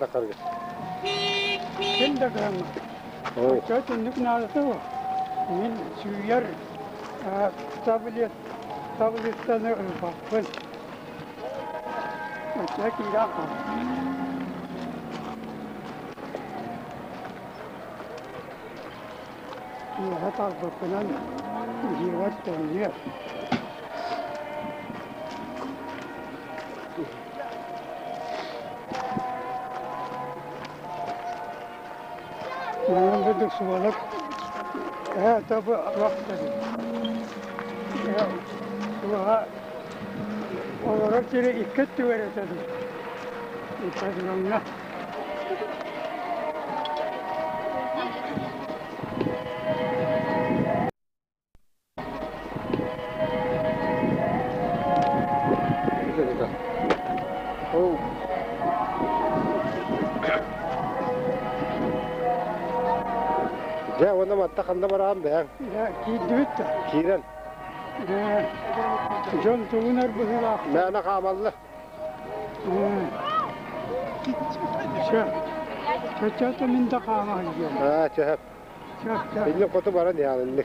تقرر كل دقرما وجات نكنا سوا من سوير طابليت سنة الباقل وجاك يراقب هذا الباقلان جيوات تنير أنا بدي سؤالك هذا وقت ورجل يكت ورثه يتجمعنا جاء وانا ما اتخذ نمر عام ده لا كيد دوتا كيران جون تونر بهلا ما انا قام الله شفت من دقامة اليوم شهب اللي كتب ورا يعني اللي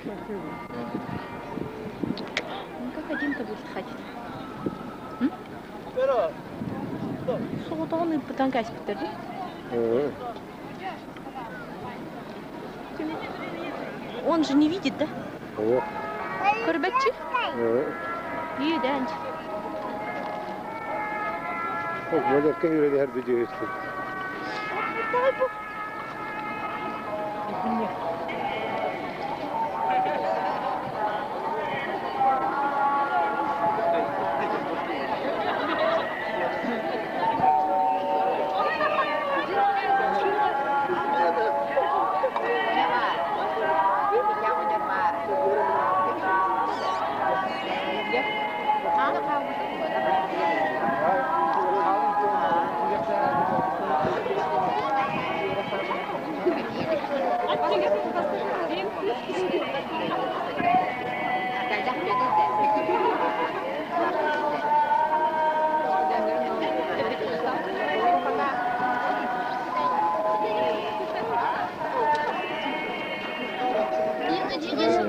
как один-то будет хотеть? Соғытығын бұтан кәсіп бітірді. Он же не видит, да? Көрбәтші? Еді әнші. Мөлер кем үйреді әр видео өсті. Давай бұл.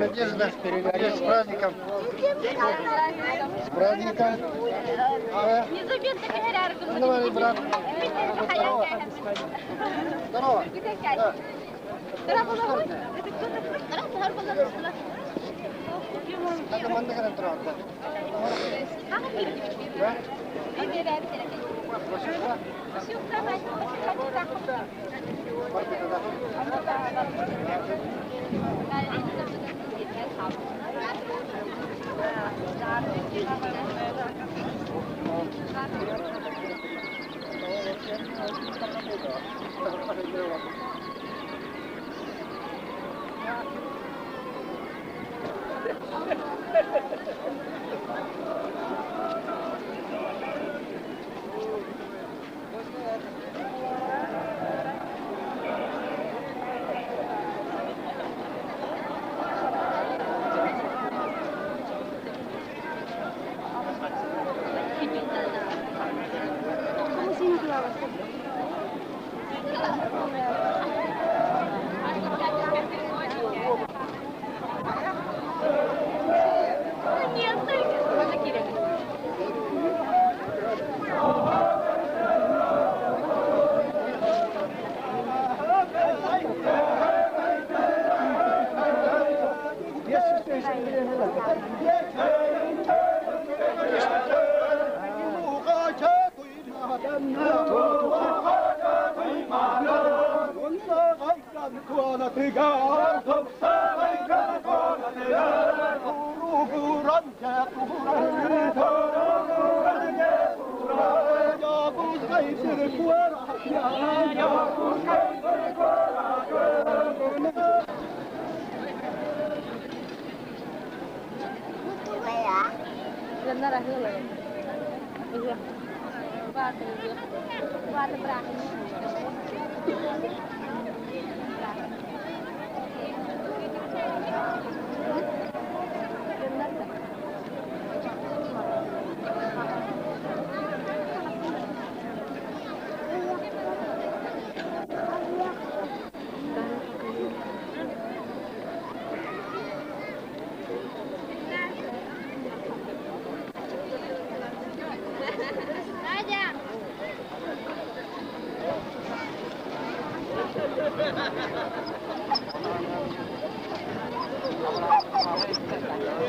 Надежда, переговорить с праздником. С праздником. Давай, брат. Здорово. Здорово. Надо мандыгана тұрады.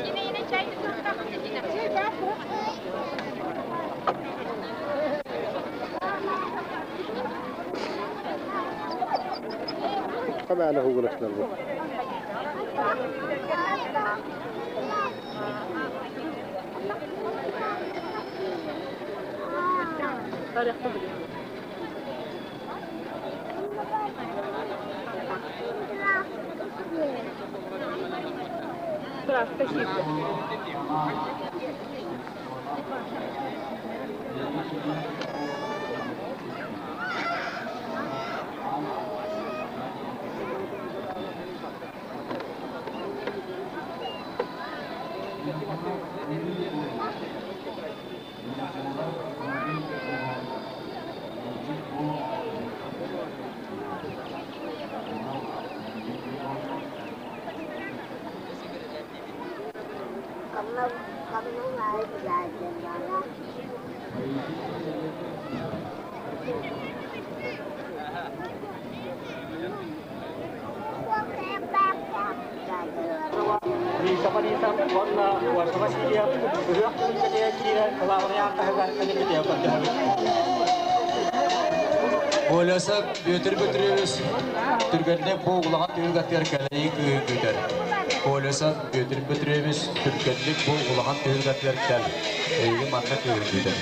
Yine çay طبعا هو نفس الوضع. Ойласа бөтір-бөтіріміз түргенде боғылаған түргаттер кәлейі күйіндер. Ойласа бөтір-бөтіріміз түргенде боғылаған түргаттер кәл. Ейгі маңға күйіндер.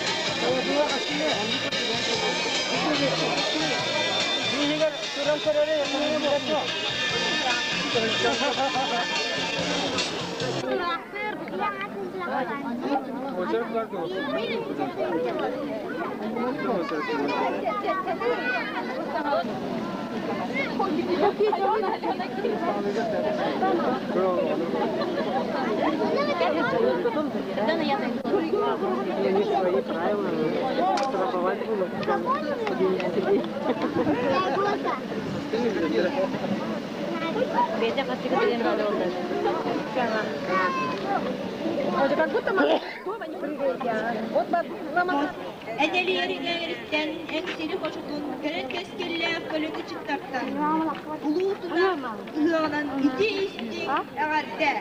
Beda pasti kalian ada orang. Edelerden ekseri koşutun, keren keskerler kölükü çıktaktan. Uluğutudan, ılığından iti istik ağatta.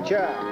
Cha.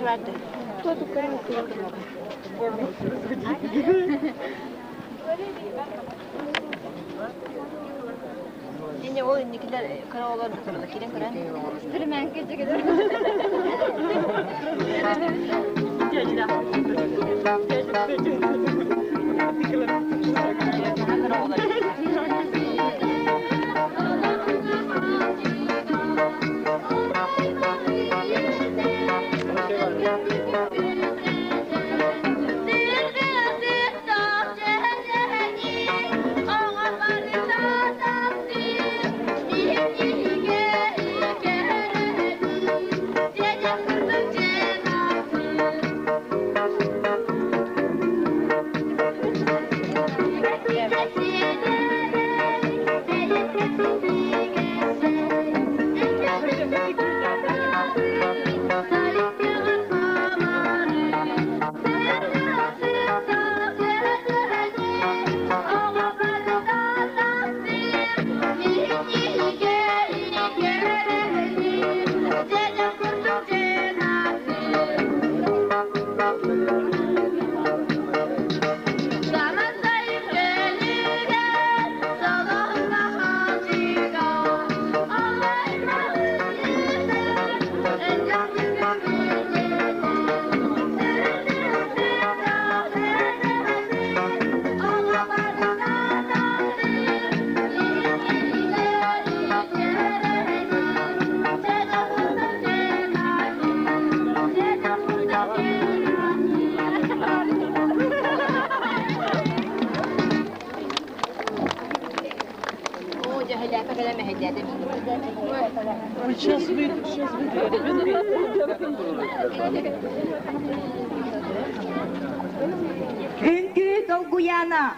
verdi. Yine o öndekiler kara olan kırmızı kirin kıran. Sürmen gece gece. Hünkü Dolguyana.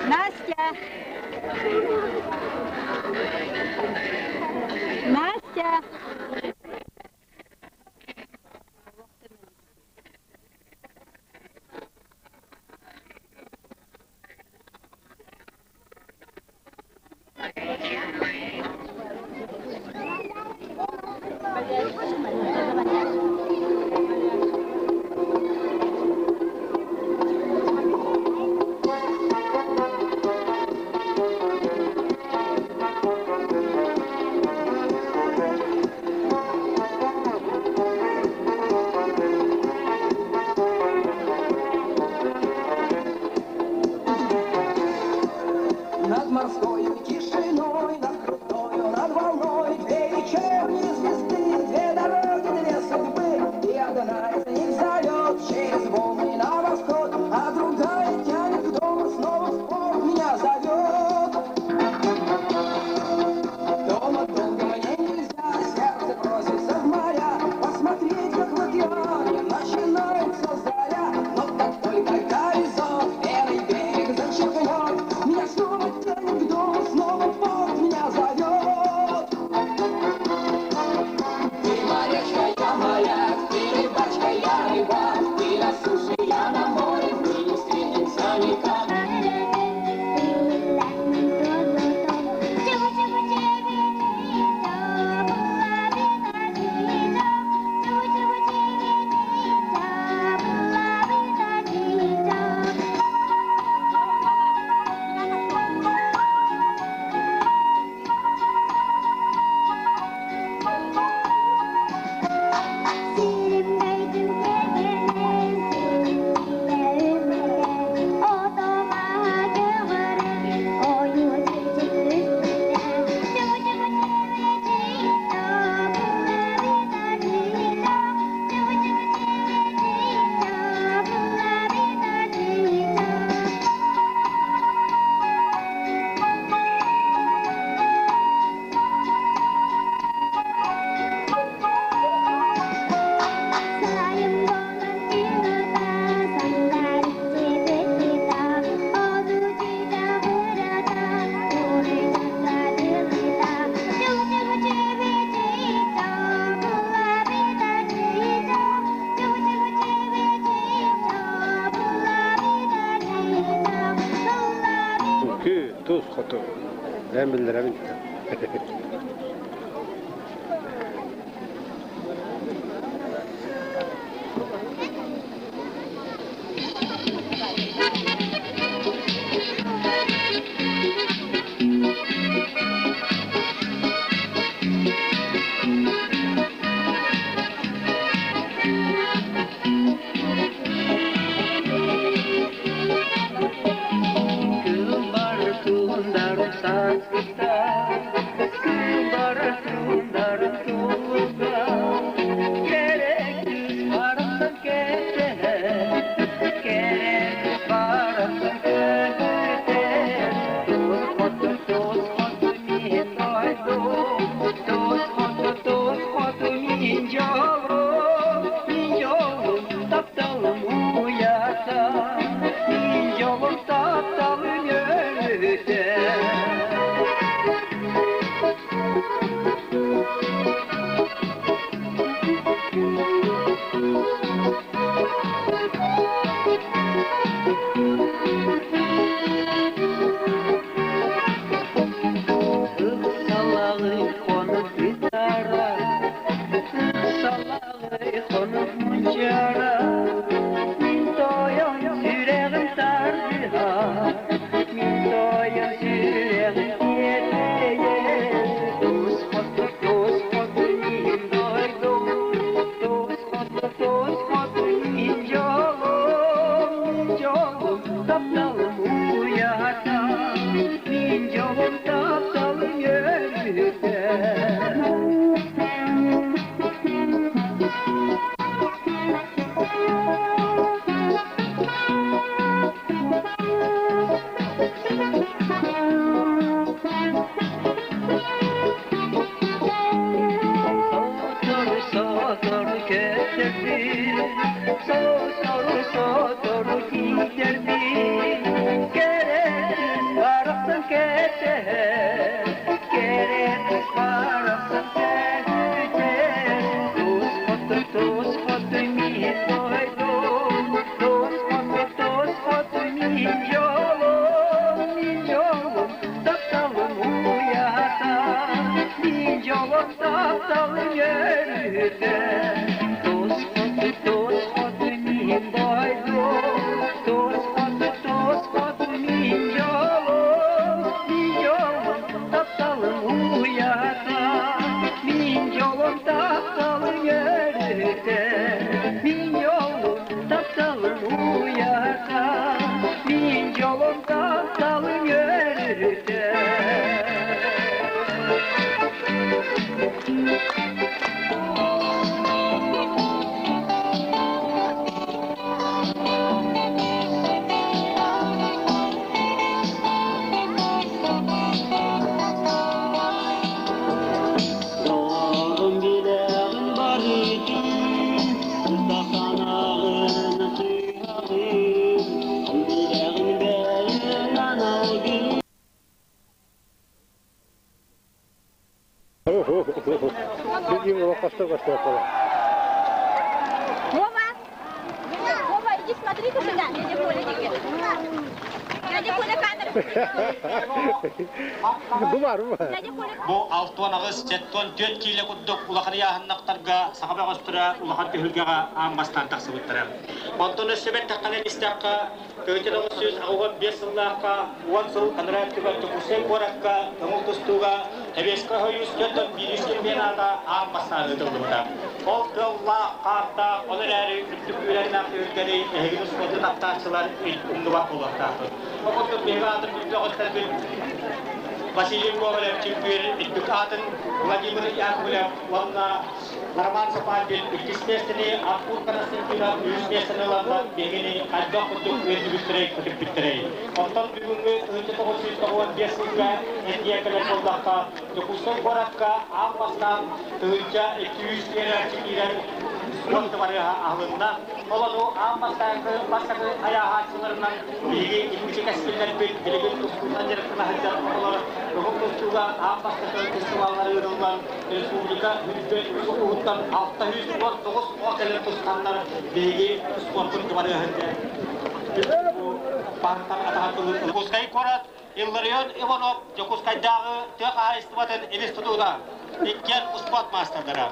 Настя! Настя! Над морской тишиной, над крутою, над волной, две вечерние звезды, две дороги, две судьбы, и одна из них зовет через волны на восход, а другая тянет к дому, снова в порт меня зовет. Дома долго мне нельзя, сердце просится в моря, посмотреть, как в океане начинается заря, но как только горизонт белый берег зачеркнет, меня снова тянет к дому, снова порт меня зовет. Ты морячка, я моряк, ты рыбачка, я рыбак, ты на суше, я на море, мы не встретимся никак. Tuz kutu. Ben bildirem. min yolunda dalın yürüde. Dost kodu min boylu, dost kodu min yolunda dalın uyada. Min yolunda dalın yürüde, min yolunda dalın uyada. Min yolunda dalın yürüde. Бегим его костой пола. Вова, иди смотри-ка сюда, дядя Коля тебе. Дядя Коля камеру. Дядя Коля. Бу алтуан агыс жеттон 4 киле куддук улахан яһаннактарга сахаба гостура улахан төхүлгага амбастан таксыбыттыра. Онтон өссөбет такканен истакка көтөнөг сөз агыган 5 жыллакка 10 жыл канраттыга токусен коракка томултустуга табеска хоюс жеттон бирискен бенада амбастан өтөлдүмда. Ол тылла карта олерәри үттүкүләрнә кырганы эгинус коду тактачылар ундуба болакта. Окотто бегадыр бүттөгөстөр Василий Ковалев, чемпион Эдукатен, Владимир Яковлев, Ланна, Роман Сапандин, естественный, Акур Константинов, естественный, Бегини, Аддокутук, Ведвитрей, Кутипитрей. Онтон бүгүнгү өтөтөгө сөйткөн бесинге Эндия Калефолдакка, Докусон Боратка, Амбастан, Тыгынча 200 чемпион спортовары алында. Олону Амбастанкы, Басакы, Аяхатчыларынан биги икки кәсиптер бит билген тускундан жарыктына хәҗәр кылалар. Бүгүн тустуга Амбастакы фестиваллары ырылган республика бүлгә уттан 609 окелер тустандар биги спорттун тубары хәҗәр. Пантан ататылы Кускай Корат, Илларион Иванов, Жокускайдагы ТК Истибатын институтуда иккен спорт мастерлары.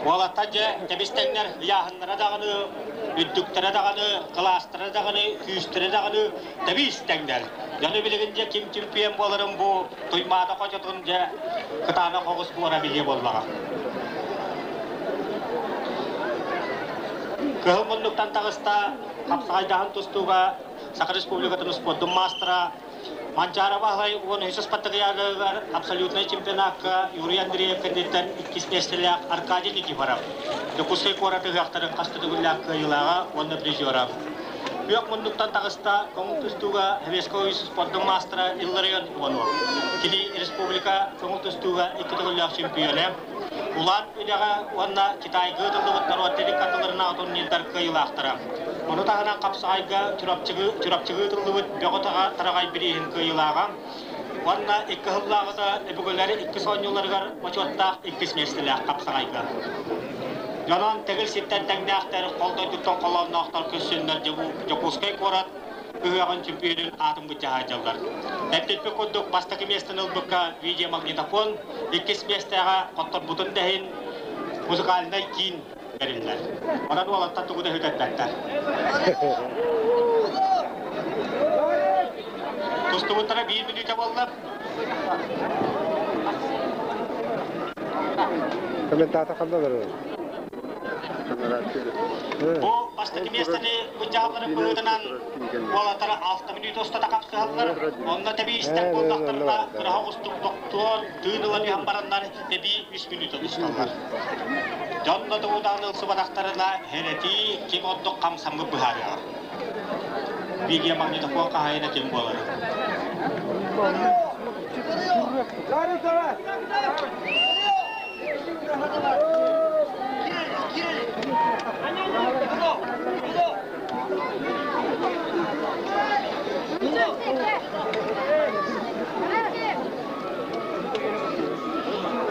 Валатаджа табистеңнер яһыннара дагыны, үттүктәре дагыны, класстары дагыны, күстәре дагыны табистеңнер. Яны билегенчә ким чемпион буларым бу туймада качатынча кытана когыс була биле булмага. Кылмындыктан тагыста Капсайдан тустуга Сакар Республикатын спорттун мастера Манчара Бахлай он Иисус Патриарх абсолютный чемпионатка Юрий Андреев кандидат иккисместелек Аркадий Никифоров. Докускай кораты гактарын кастыдыгылак кыйлага онда призера. Бүйөк мундуктан тагыста Коңтустуга Хевеско Иисус спорттун мастера Илларион Иванов. Кини республика Коңтустуга иккитыгылак чемпионы. Улан үдәгә онда Китай гыдылдык нарваттелик катыларына атон нилдар кыйлактыра. Оны тагынан Капсайга чурапчыгы тылдыбыт бөгөтага тарагай бирин кыйлаган. Онда икки хыллагыда эбөгөләре икки соньюларга мочотта икки сместелек Капсайга. Янан тегел ситтен тәңдәхтәр колда туттан каланнактар көссөннәр Жокускай Корат үгәгән чемпион атым бутага җалдар. Әттепе коддык бастагы местен ылбыкка видеомагнитофон икки сместега коттор бутын дәһин музыкальный кин бериләр. Онан валатта тугыда хөтәттәр. Тустубутара 1 минута булды. Комментатор кандай Бу бастагы местени буҗаглары көйдәнән валатара 6 минут остата капсалар. Онда таби истәк булдыктарда грахостук доктор дүйнөләр ямбараннар таби 3 минут осталар. Жанна тууданыл субадактарына херети кимоддок камсамгы бухаря. Видео магнитофон кайна кем болар.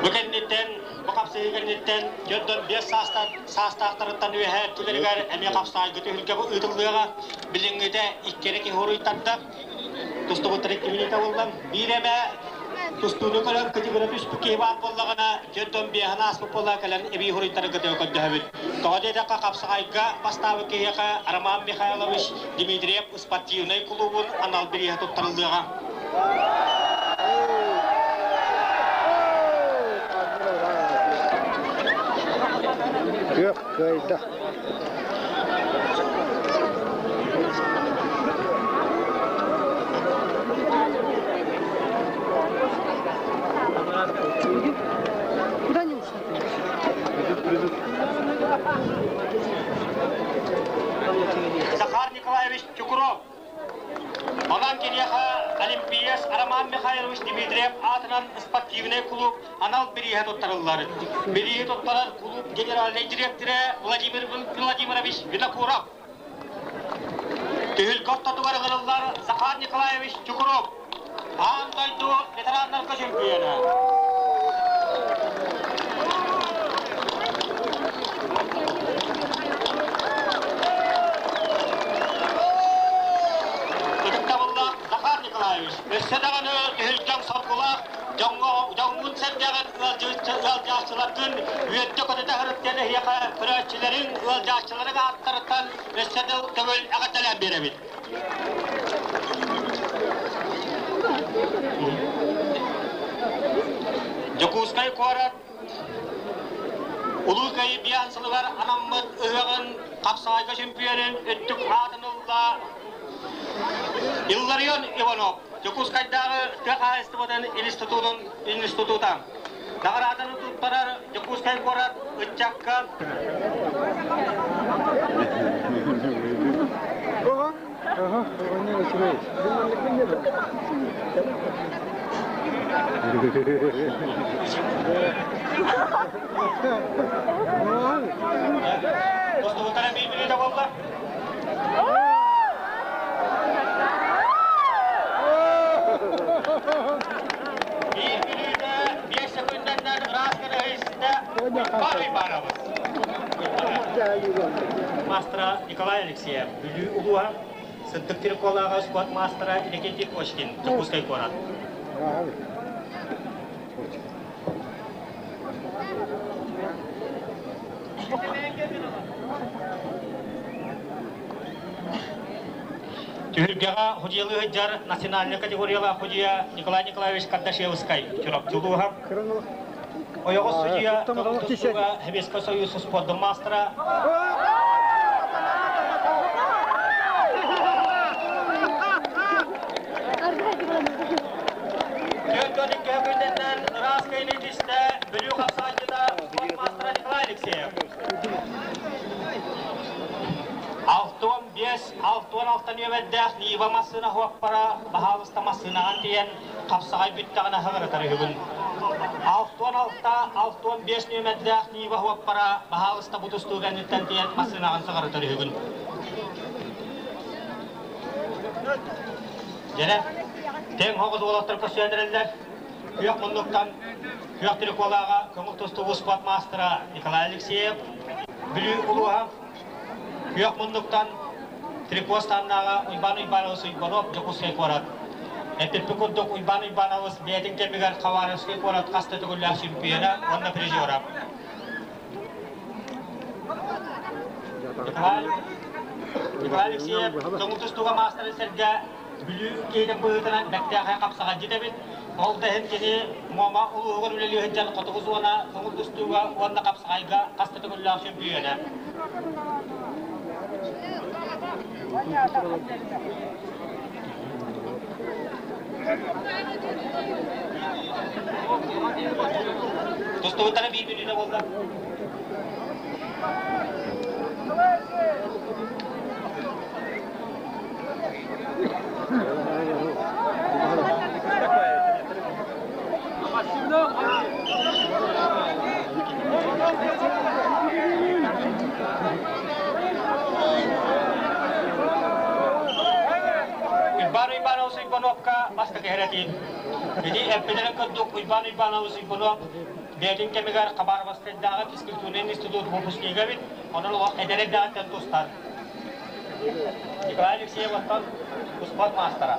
Bukan niten, bokap сыйганнеттен жөндөн 5 саастаактарыттан үеһэ түлеригер эми капсай көтүлгө ытылдыга билиңгеде иккереки хоруйтарда тустубуттарык киминита болдам биреме тустууну көрөп кытыгыры түспүкке баат боллагана жөндөн биэхана аспып болла калан эби хоруйтары көтө көдөбүт тоодедека капсайга поставы кеяка Роман Михайлович Дмитриев спортивный клубун анал бириhe туттарылдыга Yok kayda. Захар Николаевич Чукуров Маган Кирьяха Олимпиас Роман Михайлович Дмитриев атынан спортивный клуб анал бириhe туттарыллар. Бириhe туттарар клуб генеральный директоры Владимир Владимирович Винокуров. Тыгылков татугарылар Захар Николаевич Чукуров. Андойду ветерандар чемпиона. Захар Николаевич, Седаганы Тыгылков Саркулах, Жаңгун Сендаган Ялжашчылардын үйетте көтөтө хырыттаны хияка күрөччүлөрүн ялжашчыларга аттарыттан Седел төгөл агаталан беребит. Жокускай Корат Улукай Биянсылыгар анаммыт ыгын капсайга чемпионын өттүк атынылда Илларион Иванов Жокускайдагы ТХСТБдын институтан награданы туттарар Жокускай Корат ытчакка Ne uçmayız. Dostum birbirini de valla. Birbirini de 5 sekunddan rastgele hissinde parayı bağlamız. Мастера Николай Алексеев, Юлий Улуа, Сыддыктыр колага спорт мастера Никитик Очкин, Жокускай Корат. Тюргага худиялы хыджар национальный категорияла худия Николай Николаевич Кардашевский, Чурак Чулуха. Oyogos судья Тустуга Хебеско союзу спорт мастера. Алтуан алтан өбәддәк Нива масына хуаппара бахалыста масына антиен капсагай бүттәгенә хәгәрәтәре хүгін. Алтуан 5 өбәддәк Нива хуаппара бахалыста бутустуган антиен масына ансагәрәтәре хүгін. Және тең хогыз олаттыр көсөндерелдер. Күйөк мұндықтан күйөк триколага көңіл тустугу спорт мастера Николай Алексеев, Юлий Улуа, күйөк мұндықтан Трикостаннага Уйбан Уйбанович Уйбанов Жокускай Корат. Эпипикуддук Уйбан Уйбанович бетин кемигер Хаваровский Корат касты түгүлләр чемпиона, онна призера. Николай Алексеев көңіл тустуга мастер серге бүлүү кейден быытынан бәктәгә капсага җитәбит. Ол дәһен кене мома улугын үлеле һәҗән катыгыз вона көңіл тустуга онна капсагайга касты түгүлләр чемпиона. Dostum, birbirini oldu. Uybanovic Uybanovic ka basta keheratin. Jadi epidemic keduk Uybanovic Uybanovic Metin kemigar kabar baskeddaga fiskiltunen institut bopusniga bit onol wa edere datan dostan. Nikolay Alexeyev ottan usbat mastera.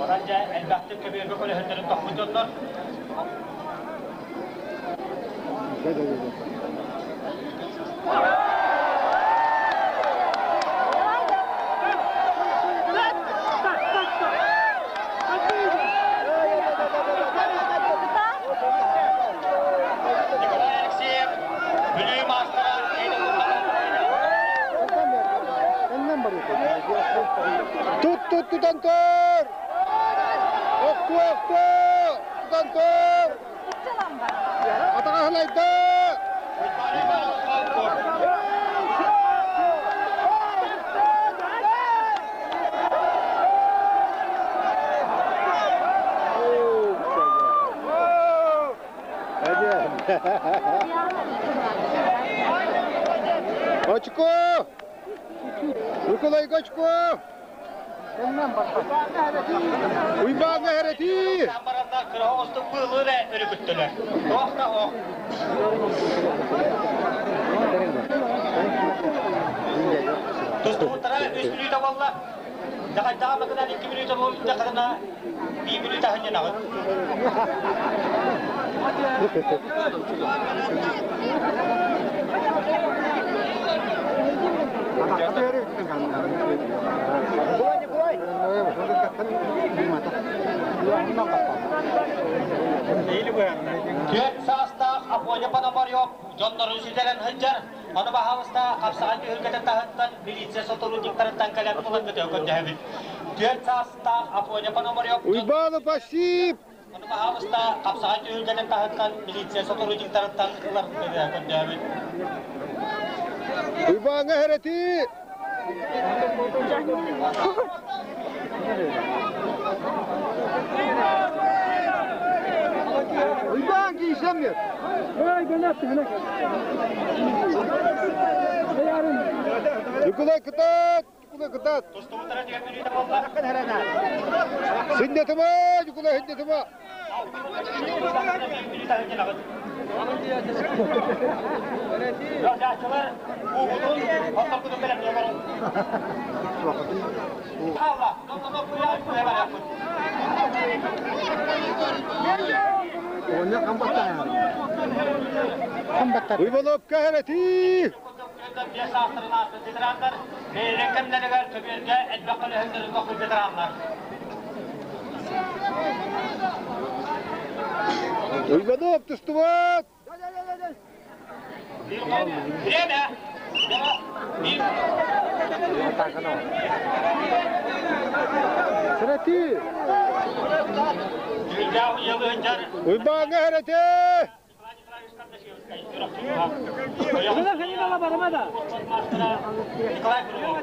Oranja elbette kebir bekole henderin tohmudonlar. Tutantor! Waktu! Tutantor! Atakahan na ito! Очко! Николай Очко! Uyba mehreti. Kamaranda kırahostu bığlığı da örgüttüler. Yok da o. Dostum utara 3 minuta valla. Daha bakıdan 2 minuta oldu da kadına 1 minuta hanya nağıt. Dört sağsta apoya panamar yok. Jonların süzelen hıncar. Onu bahavasta kapsağın hürgete tahıttan militse sotolu diktarından kalem tulan gıdı ökün dehabit. Dört sağsta apoya panamar yok. Uybağlı pasif. Onu bahavasta kapsağın hürgete tahıttan militse sotolu diktarından kular gıdı ökün dehabit. Uyba mehreti. Uyba giysemiyor. Nikolay Kıtat. Dostum utara 4 minuta valla. Sünnetime, Nikolay sünnetime. 1 minuta hanya nağıt. Yoldaşçılar bu budun ondan budun belem diye varın. Allah, ondan buraya yapın. Onu kambattan. Uybalop kahreti. Bir sahasının aslı titranlar. Renkemlerine töbürge etbakalı hındır bakıl titranlar. Uybalop tustuvat. Bir kol, bir ne? Bir. Sırati. Yahu yalı hıncar. Uyba kahreti. Nikolay Kurulov.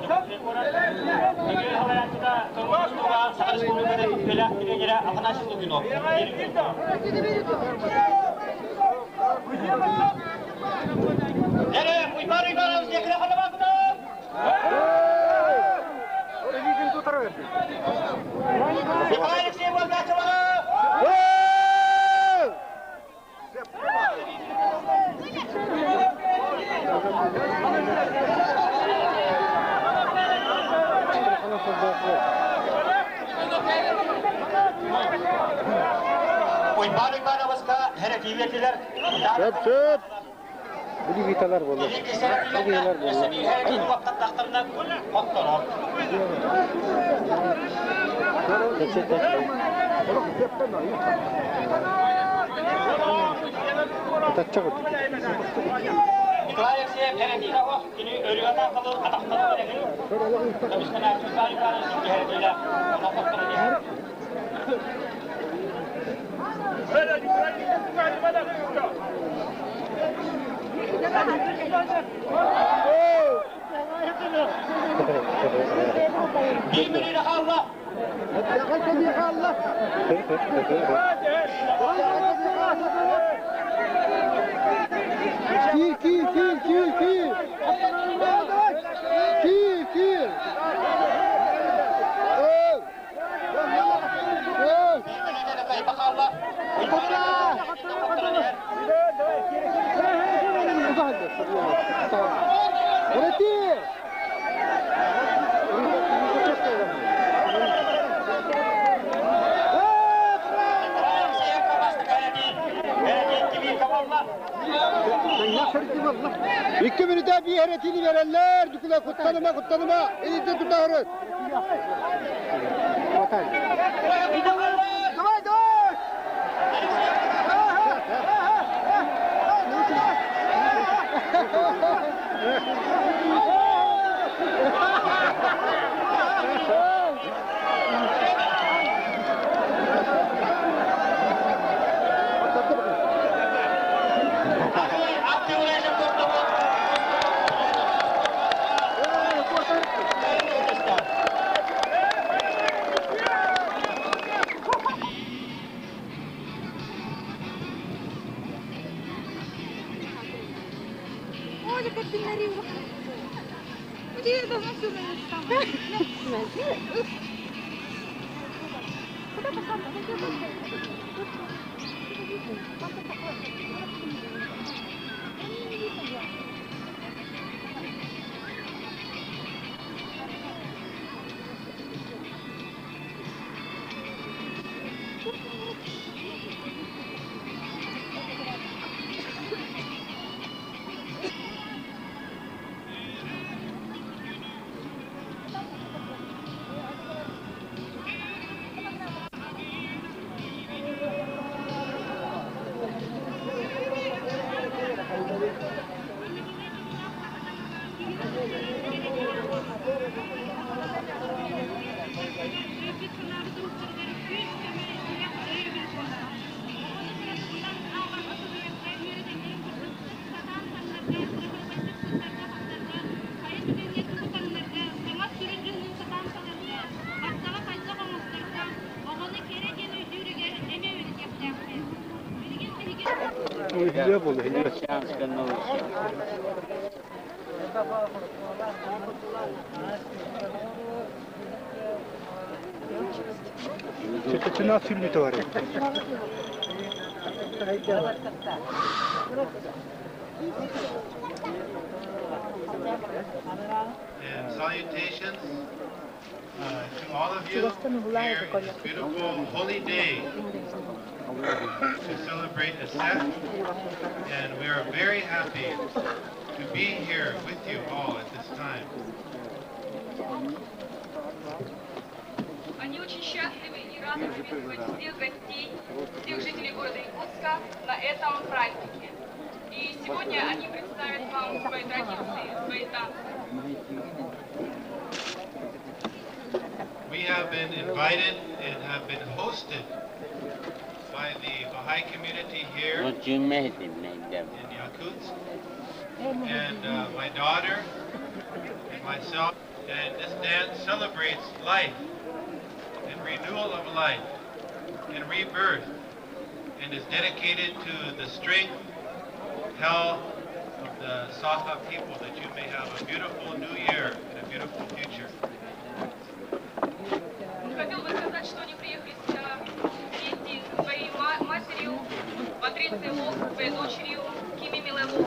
Bugün havayatıda Kırmızı'da Sakar Respublika'da bela bir Afanaşlı günü. Nereye? Uybar yakına kadar baktım. Nikolay Alexeyev var açılır. Uybar avaska hareketliler. Söp. Bu vitalar olur. Bu vitalar olur. Hareketli vakit takdirden kontrol. Nikolay Alexeyev hareketli o. Yine örüyorlar kalır, atakları verir. Tabii ki ne güzel bir hareketli. Ona kontrol ediyor. Bir minute Allah. Allah. Kil. İki minute bir heretini verenler, dükula kutlanıma, elinde tutarız. Olha que pinarinho. Podia dar uma Hile bolu, hile. Çeketine atıl bir var. And salutations to all of you here in this beautiful holy day to celebrate Ascent. And we are very happy to be here with you all at this time. Они очень счастливы и рады приветствовать всех гостей, всех жителей города Якутска на этом празднике. И сегодня они представят вам свои традиции, свои танцы. We have been invited and have been hosted by the Baha'i community here in Yakutsk. And my daughter and myself. And this dance celebrates life and renewal of life and rebirth, and is dedicated to the strength, health of the Saha people, that you may have a beautiful new year and a beautiful future. Хотел бы сказать, что они приехали сюда вместе со своей матерью, Патрицей Лох, своей дочерью Кими Милелу,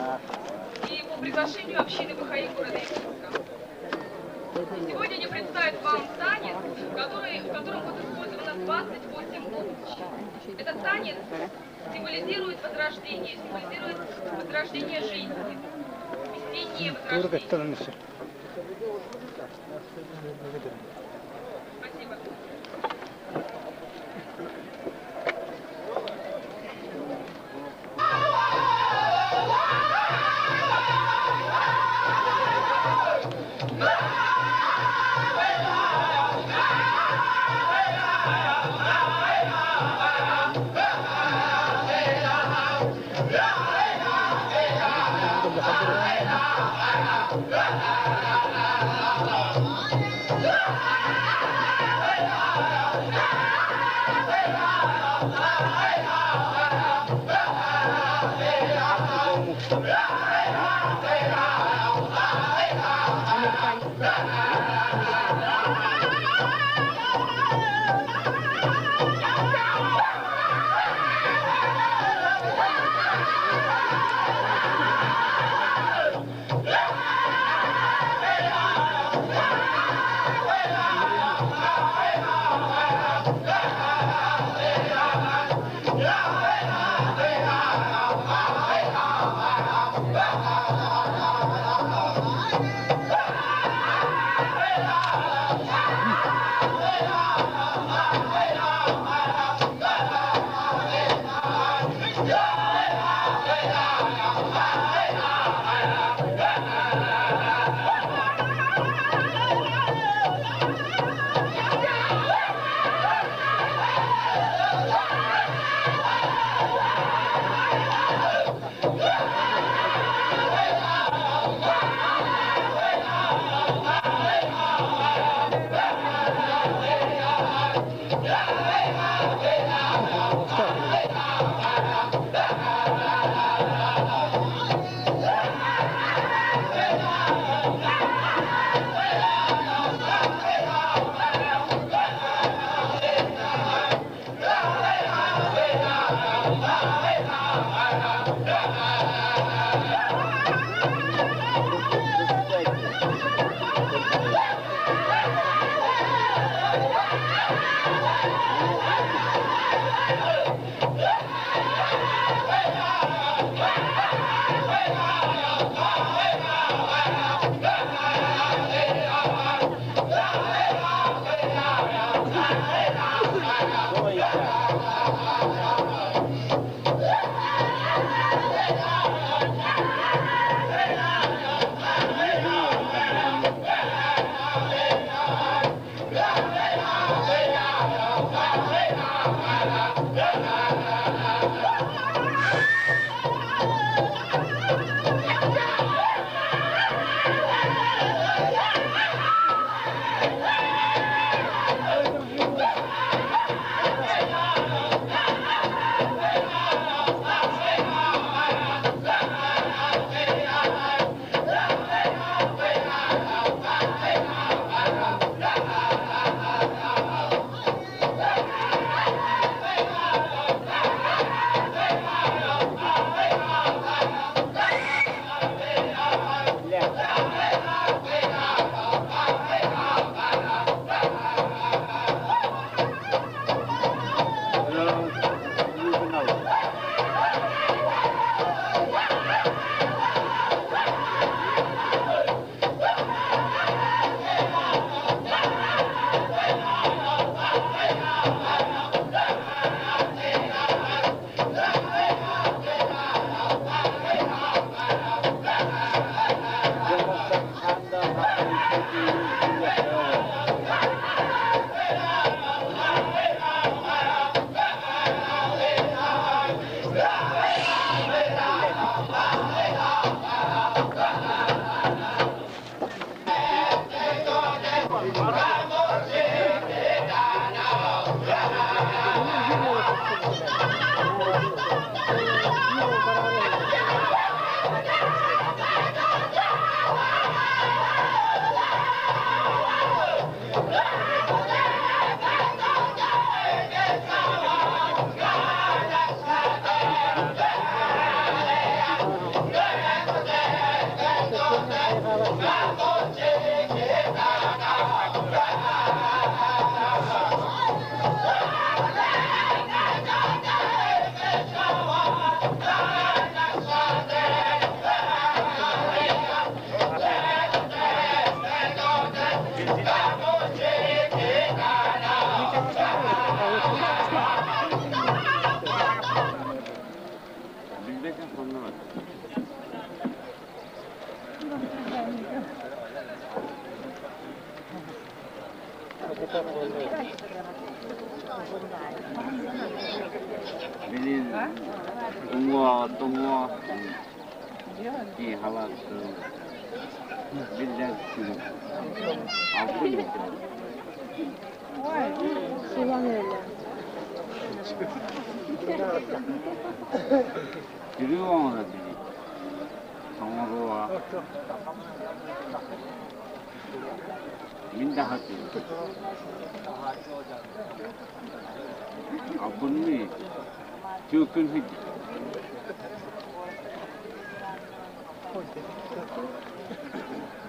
и по приглашению общины Бахаи города Якутска. Сегодня они представят вам танец, в котором будет использовано 28 лодочек. Этот танец символизирует возрождение жизни, весеннее возрождение. Спасибо. Bilin tungwa di halal bilin apa ni? Jadi orang tadi, orang luar minta hati. Apa ni? Cukup hidup.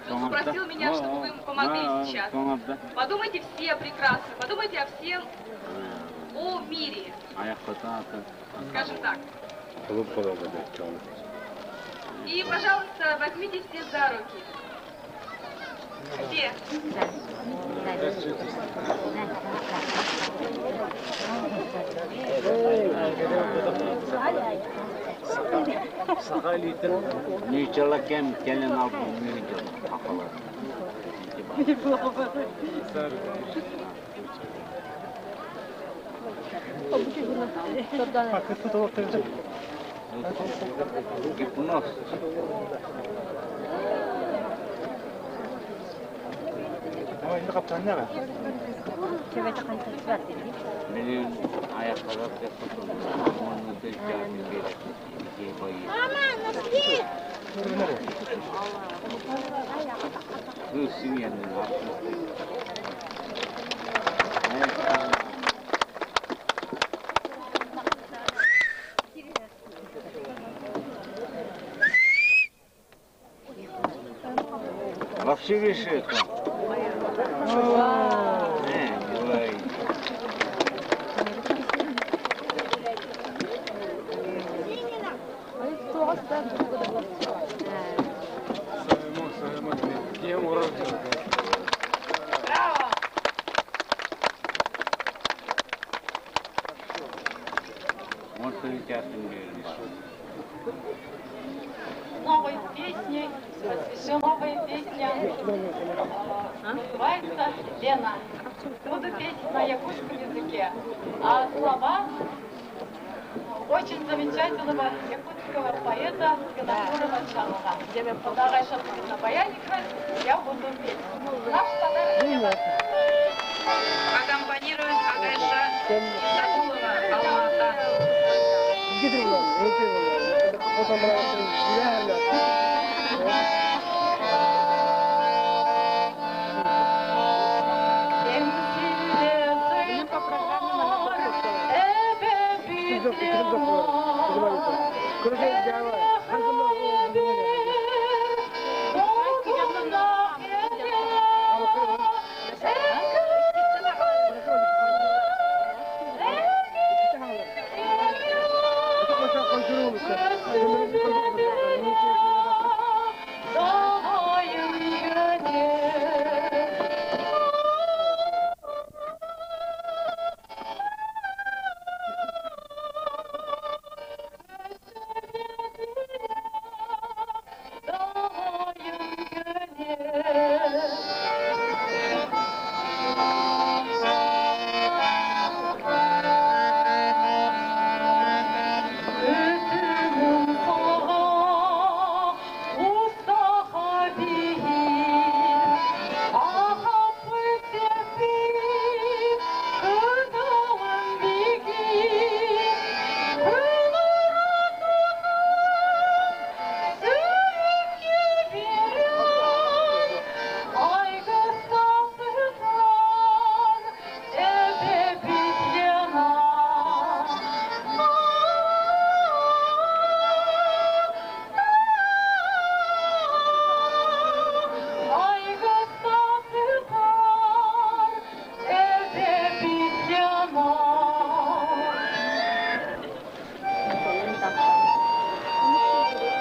Он попросил меня, чтобы вы ему помогли сейчас. Подумайте все прекрасно, подумайте о всем, о мире. Скажем так. И, пожалуйста, возьмите все за руки. Все. Ничего кем келен алып мүйдө акылы. Гипноз. Енді қаптанына ға? Менен аяққа деп оны Мама, носки! семьяның вообще решит он. Ой. Вот полетят Новой песней, посвящена новой песне. Называется «Лена». Буду петь на якутском языке. А слова очень замечательного якутского поэта Ганакура Вачалова. Когда раньше на баяне играть, я буду петь. Наш подарок Лена. Аккомпанирует Агайша Исакулова, Алмата.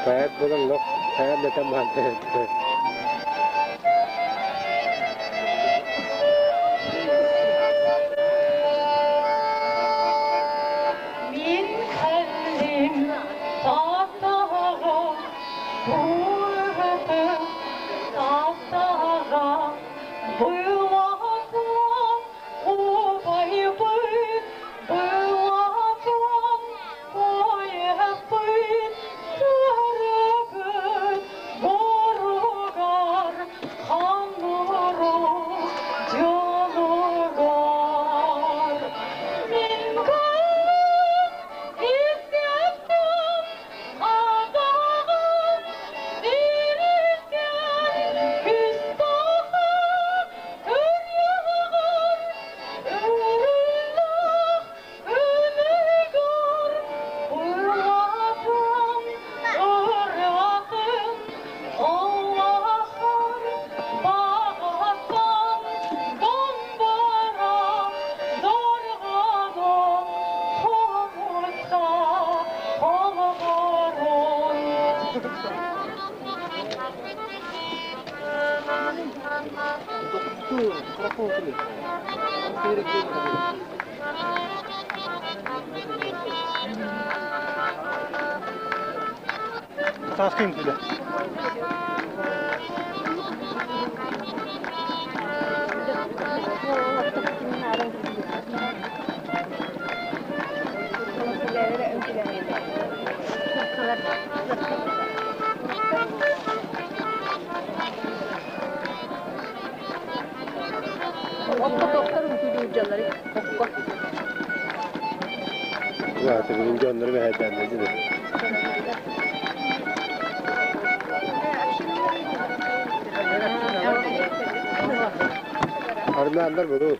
Saya pulang loh, saya datang bantai. Исяптым, адағым, Таскаем туда. Zaten birinci onları bir heyecanladı da. Arılar bu.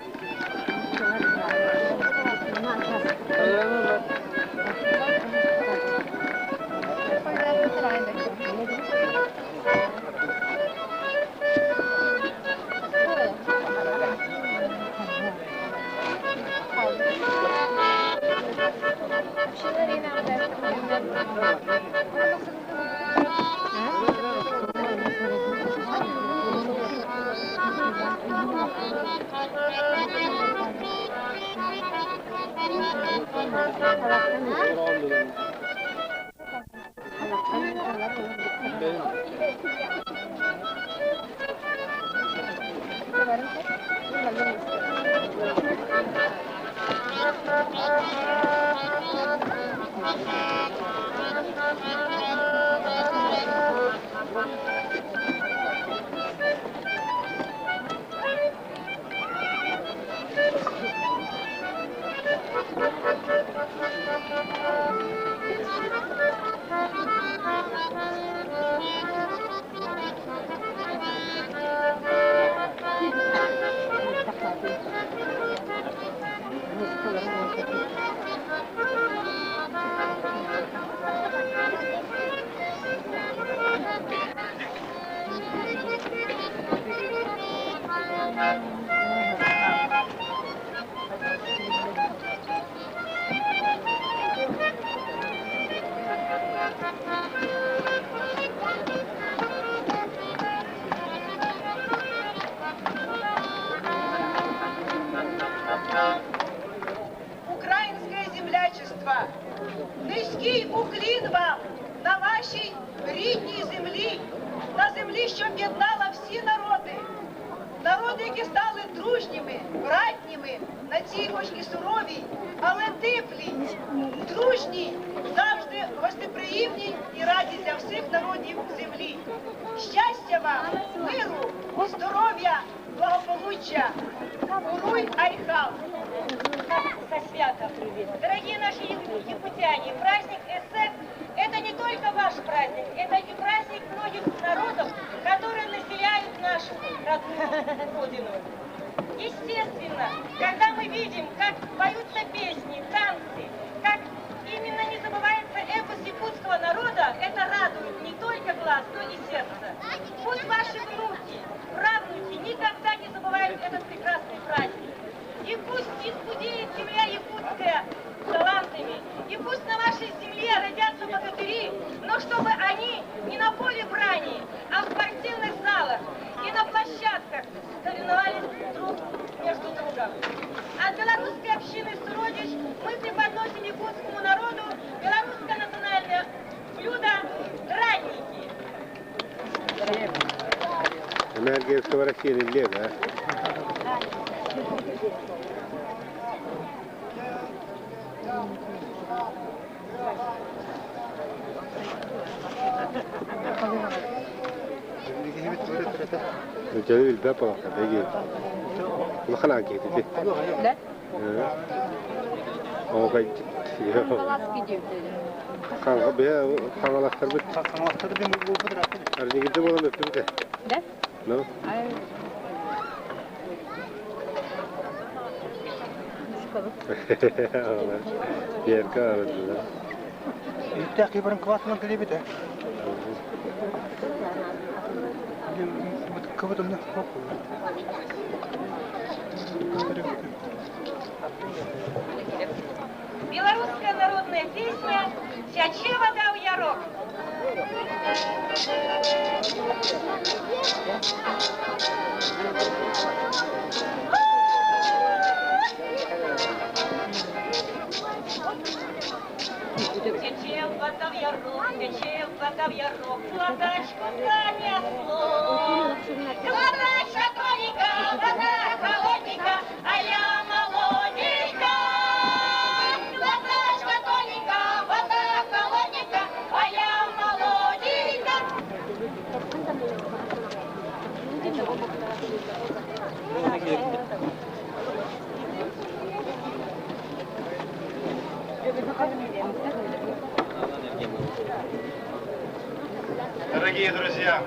Украинское землячество, низький уклін вам на вашій рідній землі, на землі, що об'єднала всі народи. Народи, які стали дружніми, братніми на цій хоч і суровій, але теплій, дружній, завжди гостеприємній і раді для всіх народів землі. Щастя вам, миру, здоров'я, благополуччя. Уруй Айхал! Со святом! Дорогие наши якутяне, праздник Эсэк – это не только ваш праздник, это и праздник многих народов, которые населяют нашу родную родину. Естественно, когда мы видим, как поются песни, танцы, как именно не забывается эпос якутского народа, это радует не только глаз, но и сердце. Пусть ваши внуки, правнуки никогда не забывают этот прекрасный праздник. И пусть искудеет земля якутская талантами, и пусть на вашей земле родятся богатыри, но чтобы они не на поле брани, а в спортивных залах и на площадках соревновались друг между другом. От белорусской общины Суродич мы преподносим якутскому народу белорусское национальное блюдо дранники. Энергия сковородки не да? الجليل البابا خليه ما خلاه كده لا هو قاعد خان بها خان الله خربت أرجع كده ولا مفتوحة لا لا يركب يتاقي برن كواس من قريبته متكبر من فوق белорусская народная песня «Тяче вода у ярок». муравья рог, лодачку занесло. Лодачка тоненька, вода холодненька, а я молоденька. Лодачка тоненька, вода холодненька, а я молоденька. Дорогие друзья,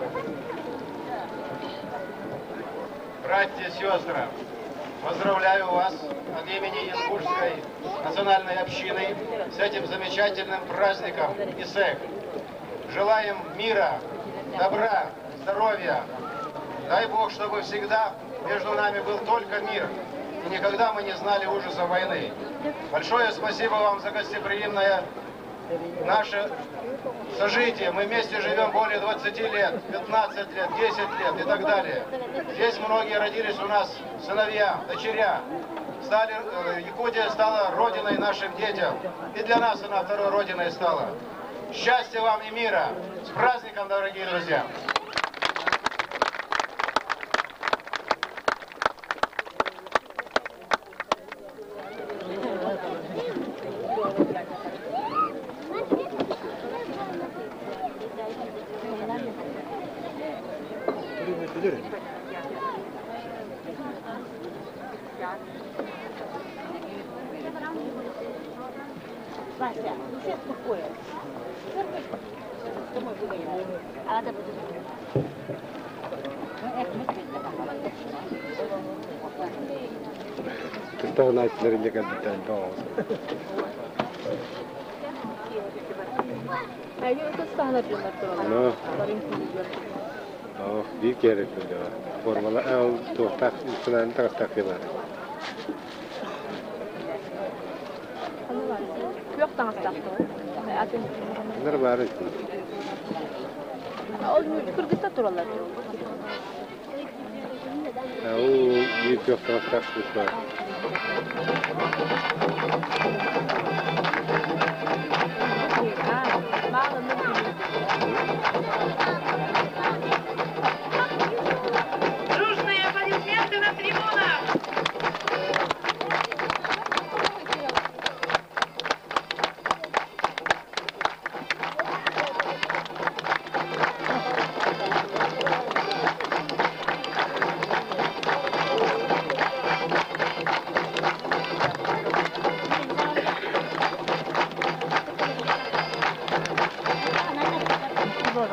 братья и сестры, поздравляю вас от имени Ингушской национальной общины с этим замечательным праздником ИСЭК. Желаем мира, добра, здоровья. Дай Бог, чтобы всегда между нами был только мир, и никогда мы не знали ужаса войны. Большое спасибо вам за гостеприимное наше сожитие. Мы вместе живем более 20 лет, 15 лет, 10 лет и так далее. Здесь многие родились у нас сыновья, дочеря. Якутия стала родиной нашим детям. И для нас она второй родиной стала. Счастья вам и мира! С праздником, дорогие друзья! Вася, все спокойно. Домой выгоняю. А надо будет. Kita naik dari Jakarta doang. Ayo itu standar juga tuh. No. Oh, di kere tu dah. Formula tu tak selan tak kebar. Yok tanah taktı. Atın. Bener baru itu. O Kırgızistan turalar diyor. Tahu di yok tak itu. Дружные аплодисменты на трибунах! More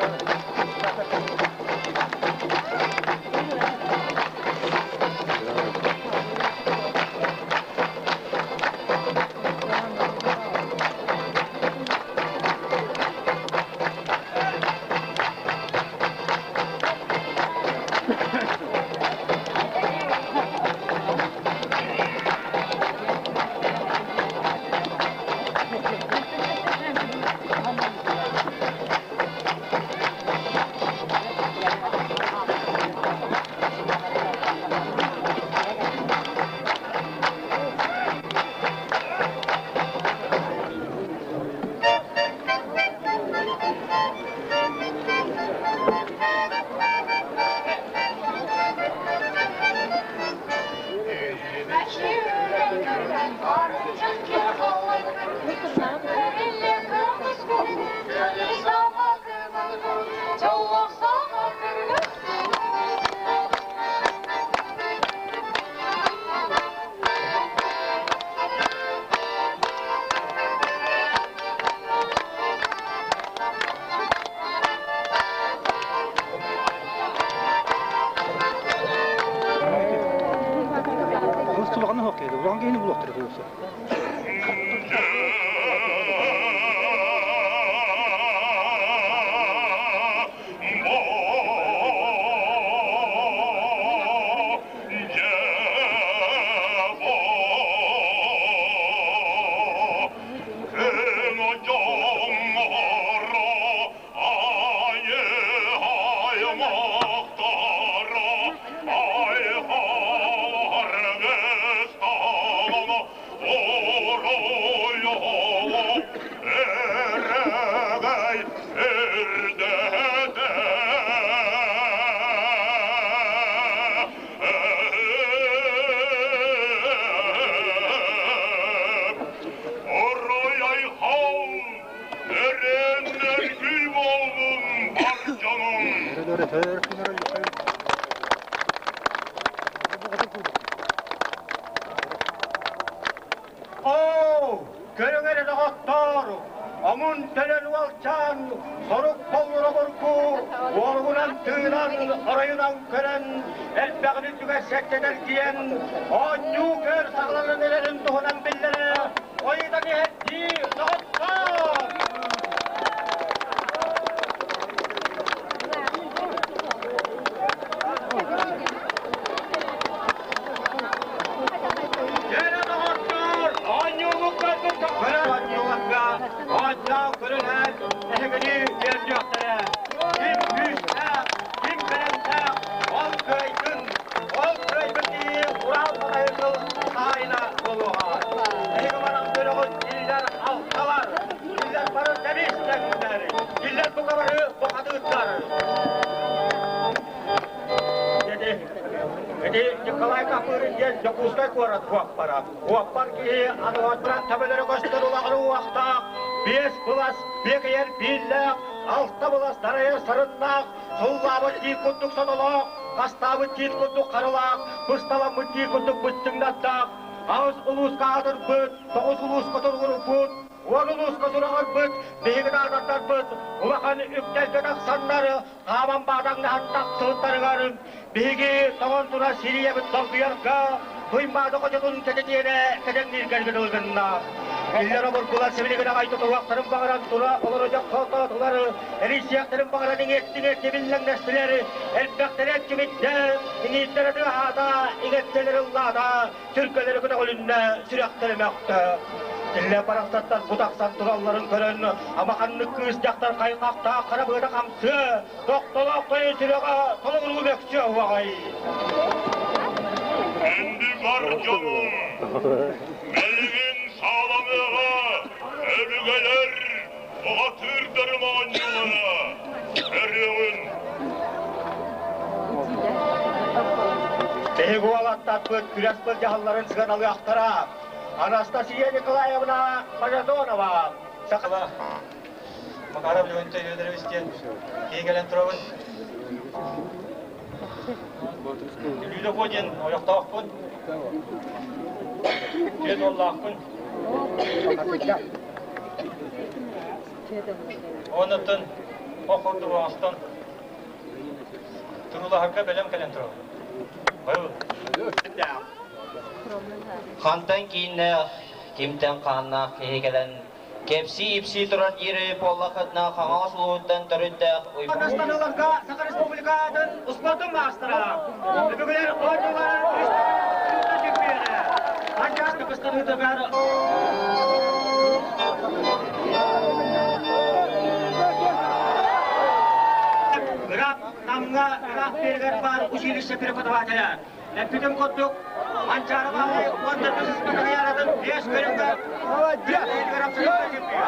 Көріңер дағаттар, амын тәлен уалчан, сорық болуыра борку, оғынан түйінан, орайынан көрен, әлбәғіні түге сәттедер киен, оңю көр сағларын елерін тұғынан білдері, ойдан ехетті дағаттар! Николай Капырын Жокускай көрат хуақпара. Хуақпар ки ануатыран табелері көстірулағыру уақта. Бес бұлас, бекейер билләк, алта бұлас дарайы сырыннақ, сұллабы тиіп күндік сонылақ, қастабы тиіп күндік қарылақ, бұсталамы тиіп күндік бүттіңнаттақ. Ауыз ұлысқа адыр бұт, тоғыз ұлысқа тұрғыру бұт, он ұлысқа тұрғыр бұт, бейгін адаттар бұт, ұлақан үптәлген ақсандары, қаман бадаңны аттақ сылыттарығарын, бейгі тоғын тұра Сирия бұт толғыярға, Туймады қочетун кететиене кетеңнир келген өлгенна. Иллер обыр бұлар себелеген ағайты тұлақтарын бағаран тұра, олар өжақ қолтатылары, әрисияқтарын бағаран еңеттіңе тебілләң нәстілері, әлбәқтелер кеметті, еңеттері ағада, еңеттелері ұллада, түркелері күні қолынна, сүряқтері мәқті. Тилле парақсаттан бұтақсан тұраларын көрін, амақанны күз жақтар қайқақта, қара бұғыда қамсы, тоқтолақ қойы сүряға толығыру мәкші уағай. Endi var canım, melvin sağlamığa, ölügeler, oğatır derman yoluna, eriğin. Beygu alattat büt, güles bıl cahalların sıganalı aktara, Anastasiya Nikolaevna Majadonova, sakala. Makarab yönte yödere isteyen, iyi gelen turabın. Lüle koyun, oyakta akpın. Tez olla akpın. Onutun, okurdu bu astan. Turula harka belem kelen turabın. Bayıl. Xantan kiyinne, kimten kanna kehegelen, kepsi ipsi turan iri polla kadna xanga suluğundan töründek uybu. Anastan olanka, Saka Respublika'dan uspatın mastara. Öbürler oyuncuların üstüne çıkmıyor. Ancak Kıbrıs'tan ödemeli. Irak namga, Irak belger var, uçilişe bir fotoğrafçılar. Bütün kuttuk, Ancara bağlı, onda kısız kadar yaradım, beş bölümde, belger apsırıkta çıkmıyor.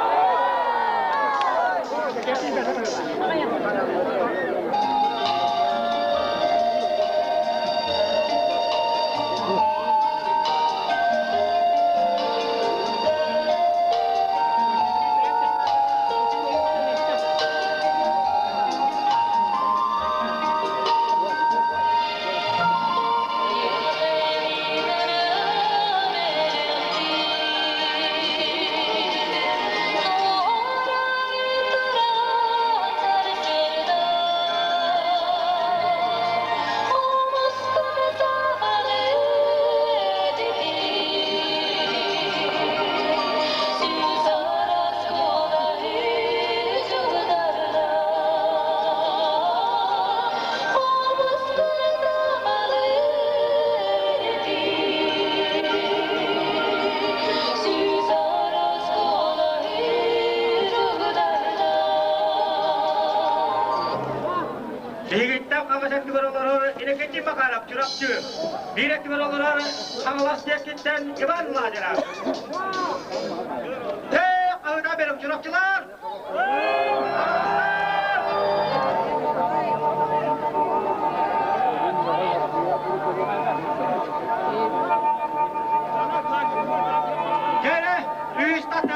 Direktör olarak Sağlas Deskit'ten İvan Lacılar. Tek ağına benim çırapçılar. Gene üstatı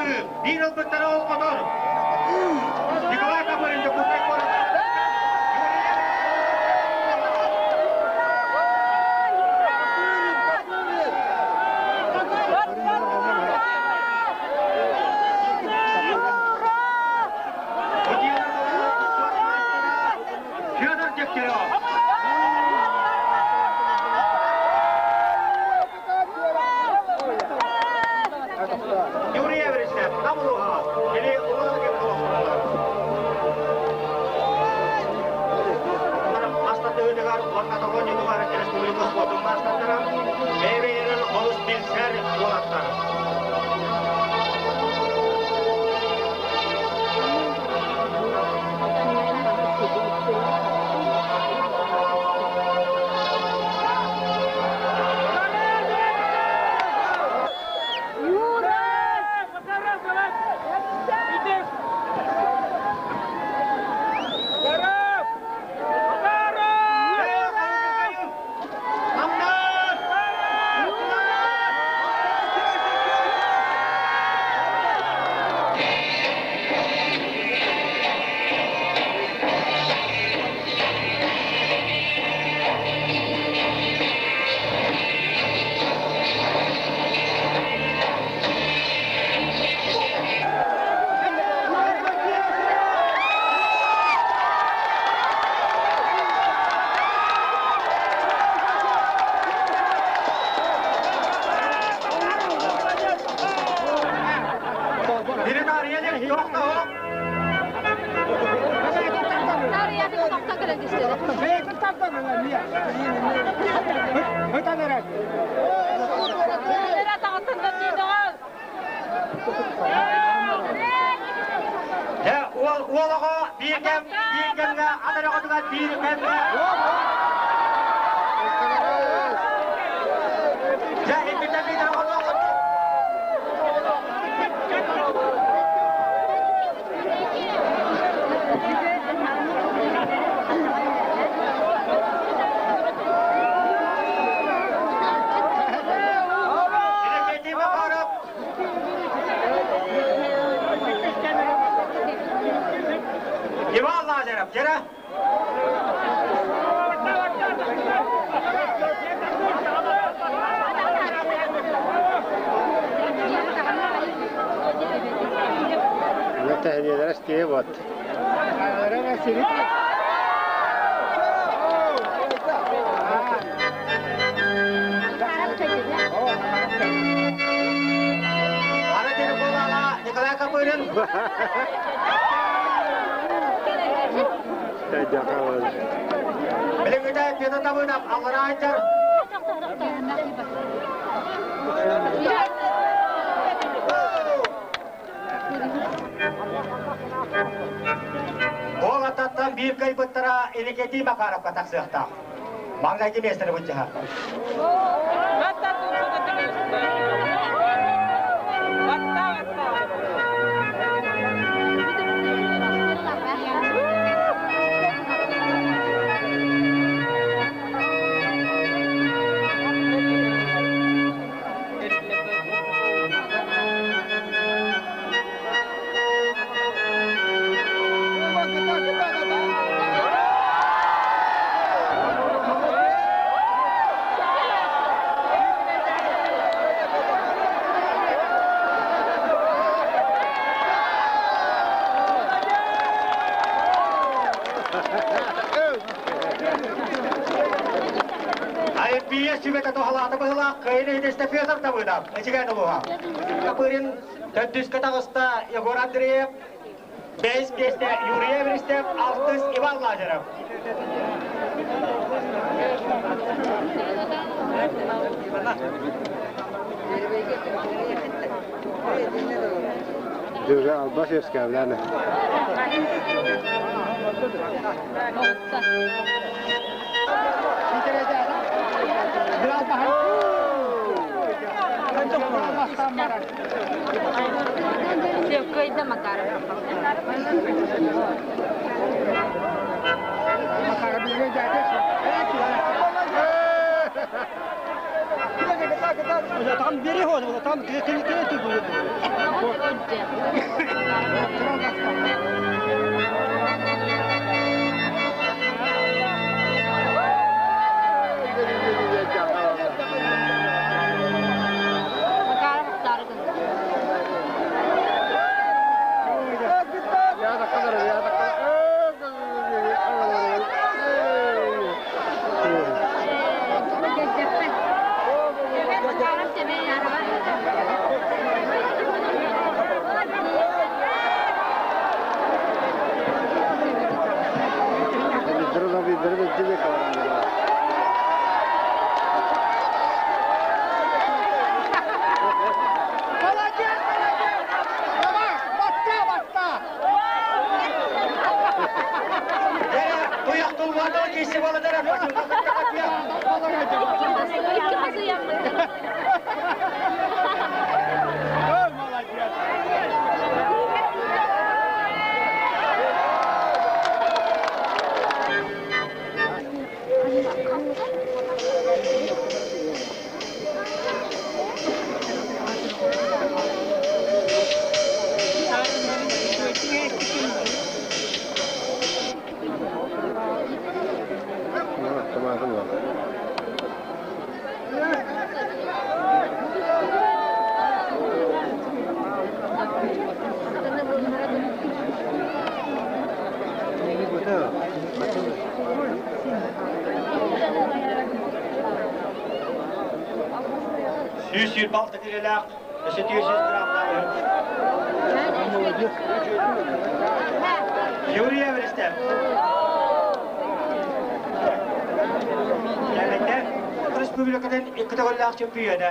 bir yıl bıttara ol motor. Nikolay Kapırıncı Kutay Korat. Юрий Эверистеп, Намруга, или Уланкин Колосовалар. Astadığıdıgar, Orkatoğlu Yıldızlar Respublikası vatandaşları, meyvelerin olus bilser olatlar. تهديد رستي وات Tattan bir kay bettara ini keti makarap katak sehta. Mangga ki mester bujah. Juga tahu hal apa hal kaya ini setiap hari tak boleh dah. Macam mana buah? Kapurin terdus kata kosta ya goran drep. Base case nya Yuria beristep altus iwal lajarap. Juga albas ya sekalian. Siapa itu makar? Makar dia jadi. Kita tam biri ho, tam kini tu dulu. 100 balta kireler, 700 gramlar. Yuriye veristem. Yemekler, Respublika'dan 2 dolar çempiyonu.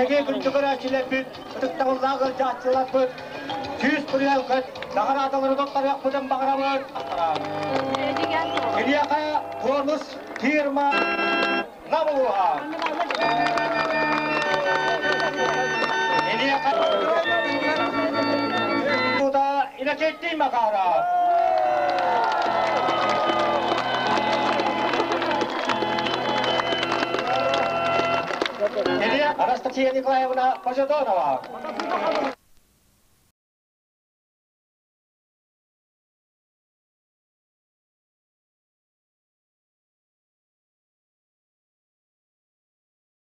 Ege günçükara çilepit, tıktağıllağı caççılapıt, 100 pırıyal kıt, dağın adamını doktor yakpıdın bağıramın. Gidiyaka, tuğunuz, firma, namuha. Gidiyaka, bu da inakettiğim makara. Jadi, ada stasiun ini kau yang pernah pasal tu, nawa.